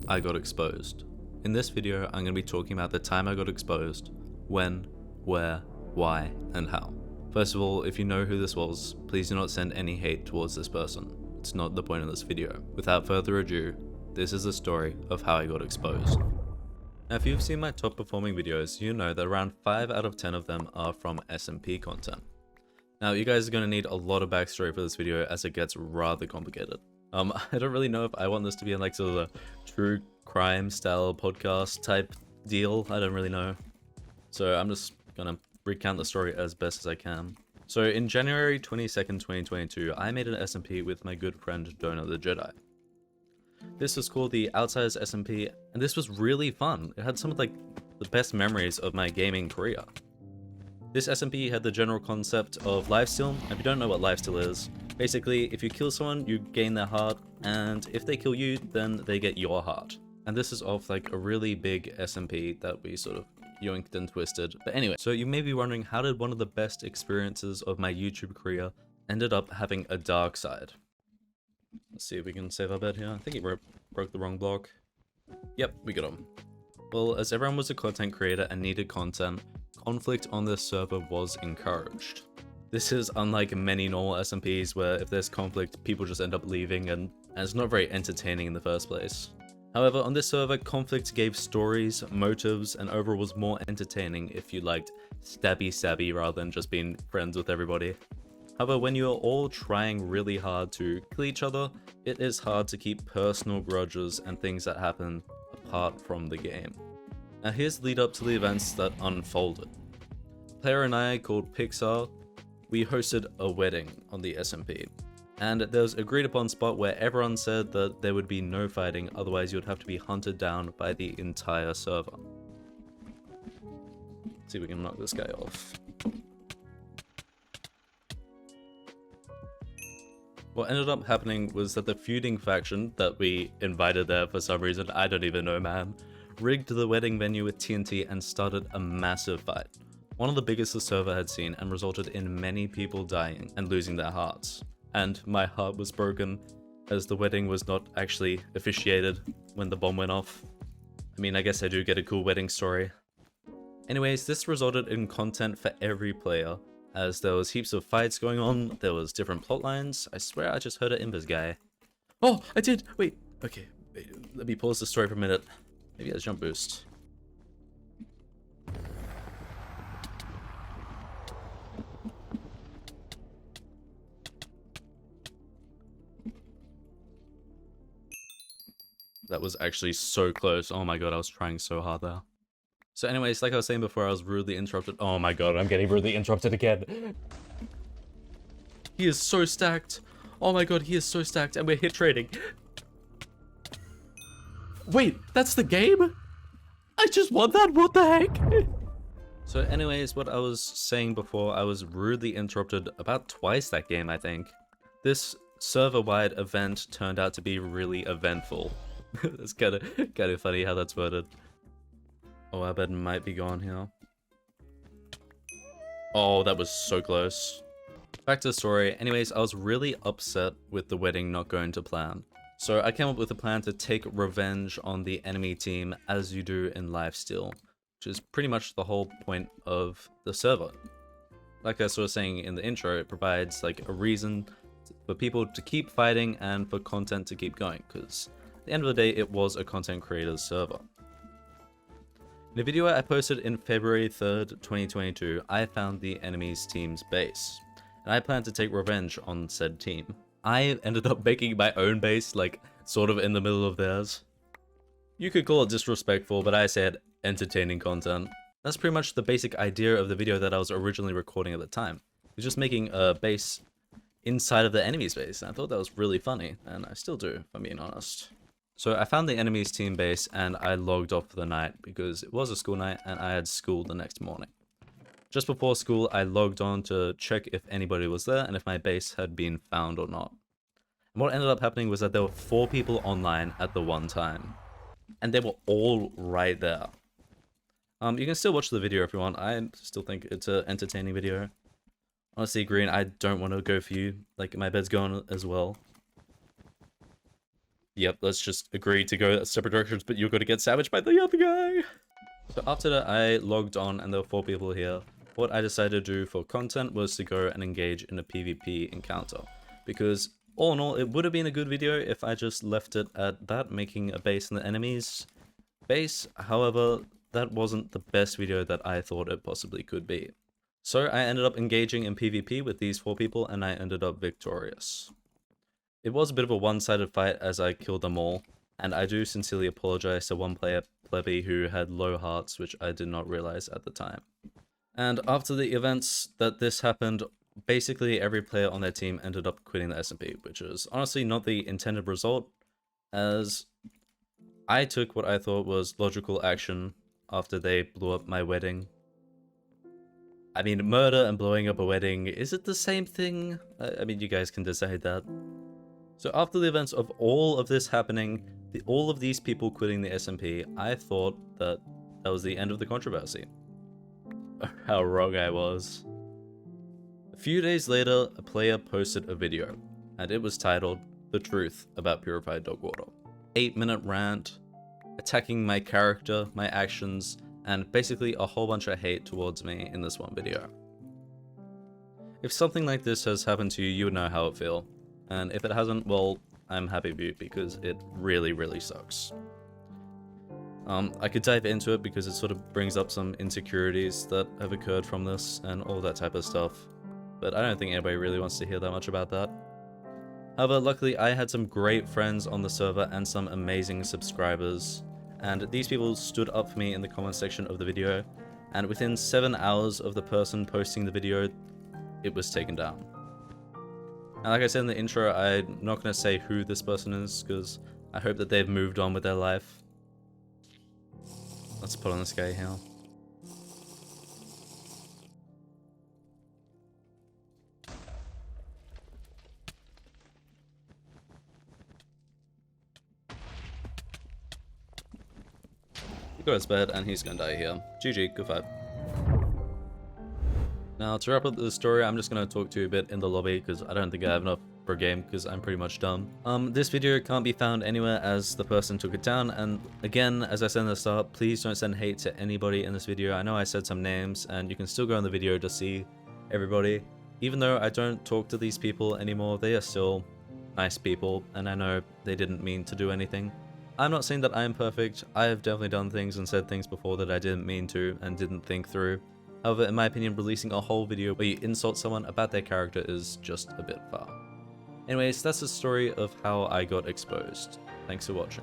I got exposed. In this video, I'm going to be talking about the time I got exposed, when, where, why, and how. First of all, if you know who this was, please do not send any hate towards this person. It's not the point of this video. Without further ado, this is the story of how I got exposed. Now, if you've seen my top performing videos, you know that around 5 out of 10 of them are from SMP content. Now, you guys are going to need a lot of backstory for this video as it gets rather complicated. I don't really know if I want this to be in like sort of a true crime style podcast type deal. I don't really know. So I'm just gonna recount the story as best as I can. So in January 22nd, 2022, I made an SMP with my good friend Donor the Jedi. This was called the Outsiders SMP, and this was really fun. It had some of like the best memories of my gaming career. This SMP had the general concept of lifesteal. If you don't know what lifesteal is, basically if you kill someone, you gain their heart, and if they kill you, then they get your heart. And this is off like a really big SMP that we sort of yoinked and twisted. But anyway, so you may be wondering, how did one of the best experiences of my YouTube career ended up having a dark side? Let's see if we can save our bed here. I think he broke the wrong block. Yep, we got him. Well, as everyone was a content creator and needed content, conflict on this server was encouraged. This is unlike many normal SMPs where if there's conflict, people just end up leaving and it's not very entertaining in the first place. However, on this server, conflict gave stories, motives, and overall was more entertaining if you liked stabby rather than just being friends with everybody. However, when you are all trying really hard to kill each other, it is hard to keep personal grudges and things that happen apart from the game. Now here's the lead up to the events that unfolded. Player and I, called Hypixel, we hosted a wedding on the SMP, and there was agreed upon spot where everyone said that there would be no fighting, otherwise you would have to be hunted down by the entire server. Let's see if we can knock this guy off. What ended up happening was that the feuding faction that we invited there for some reason, I don't even know man, rigged the wedding venue with TNT and started a massive fight. One of the biggest the server had seen, and resulted in many people dying and losing their hearts. And my heart was broken as the wedding was not actually officiated when the bomb went off. I mean, I guess I do get a cool wedding story. Anyways, this resulted in content for every player, as there was heaps of fights going on, there was different plot lines. I swear I just heard an Invis guy. Oh, I did! Wait, okay, wait, let me pause the story for a minute. Maybe a jump boost. That was actually so close. Oh my god, I was trying so hard there. So anyways, like I was saying before, I was rudely interrupted. Oh my god, I'm getting rudely interrupted again. He is so stacked. Oh my god, he is so stacked, and we're hit trading. Wait, that's the game? I just won that, what the heck? So anyways, what I was saying before, I was rudely interrupted about twice that game, I think. This server-wide event turned out to be really eventful. It's kind of funny how that's worded. Oh, our bed might be gone here. Oh, that was so close. Back to the story. Anyways, I was really upset with the wedding not going to plan. So I came up with a plan to take revenge on the enemy team as you do in lifesteal, which is pretty much the whole point of the server. Like I was sort of saying in the intro, it provides like a reason for people to keep fighting and for content to keep going, because at the end of the day, it was a content creator's server. In a video I posted in February 3rd, 2022, I found the enemy's team's base, and I planned to take revenge on said team. I ended up making my own base, like, sort of in the middle of theirs. You could call it disrespectful, but I said entertaining content. That's pretty much the basic idea of the video that I was originally recording at the time. It was just making a base inside of the enemy's base, and I thought that was really funny, and I still do, if I'm being honest. So I found the enemy's team base, and I logged off for the night because it was a school night and I had school the next morning. Just before school, I logged on to check if anybody was there and if my base had been found or not. And what ended up happening was that there were 4 people online at the one time, and they were all right there. You can still watch the video if you want. I still think it's an entertaining video. Honestly, Green, I don't want to go for you. Like, my bed's gone as well. Yep, let's just agree to go separate directions, but you're gonna get savaged by the other guy. So after that, I logged on and there were 4 people here. What I decided to do for content was to go and engage in a PvP encounter, because all in all, it would have been a good video if I just left it at that, making a base in the enemy's base. However, that wasn't the best video that I thought it possibly could be. So I ended up engaging in PvP with these 4 people and I ended up victorious. It was a bit of a one-sided fight as I killed them all, and I do sincerely apologize to one player, Plebby, who had low hearts, which I did not realize at the time. And after the events that this happened, basically every player on their team ended up quitting the SMP, which is honestly not the intended result, as I took what I thought was logical action after they blew up my wedding. I mean, murder and blowing up a wedding, is it the same thing? I mean, you guys can decide that. So after the events of all of this happening, all of these people quitting the SMP, I thought that that was the end of the controversy. How wrong I was. A few days later, a player posted a video, and it was titled, "The Truth About Purified Dog Water." 8-minute rant, attacking my character, my actions, and basically a whole bunch of hate towards me in this one video. If something like this has happened to you, you would know how it feels. And if it hasn't, well, I'm happy for you because it really, really sucks. I could dive into it because it sort of brings up some insecurities that have occurred from this and all that type of stuff. But I don't think anybody really wants to hear that much about that. However, luckily I had some great friends on the server and some amazing subscribers. And these people stood up for me in the comment section of the video. And within 7 hours of the person posting the video, it was taken down. And like I said in the intro, I'm not going to say who this person is, because I hope that they've moved on with their life. Let's put on this guy here. He got his bed, and he's going to die here. GG, good fight. Now, to wrap up the story, I'm just going to talk to you a bit in the lobby, because I don't think I have enough per game, because I'm pretty much done. This video can't be found anywhere as the person took it down, and again, as I said in the start, please don't send hate to anybody in this video. I know I said some names, and you can still go in the video to see everybody. Even though I don't talk to these people anymore, they are still nice people, and I know they didn't mean to do anything. I'm not saying that I am perfect. I have definitely done things and said things before that I didn't mean to and didn't think through. However, in my opinion, releasing a whole video where you insult someone about their character is just a bit far. Anyways, that's the story of how I got exposed. Thanks for watching.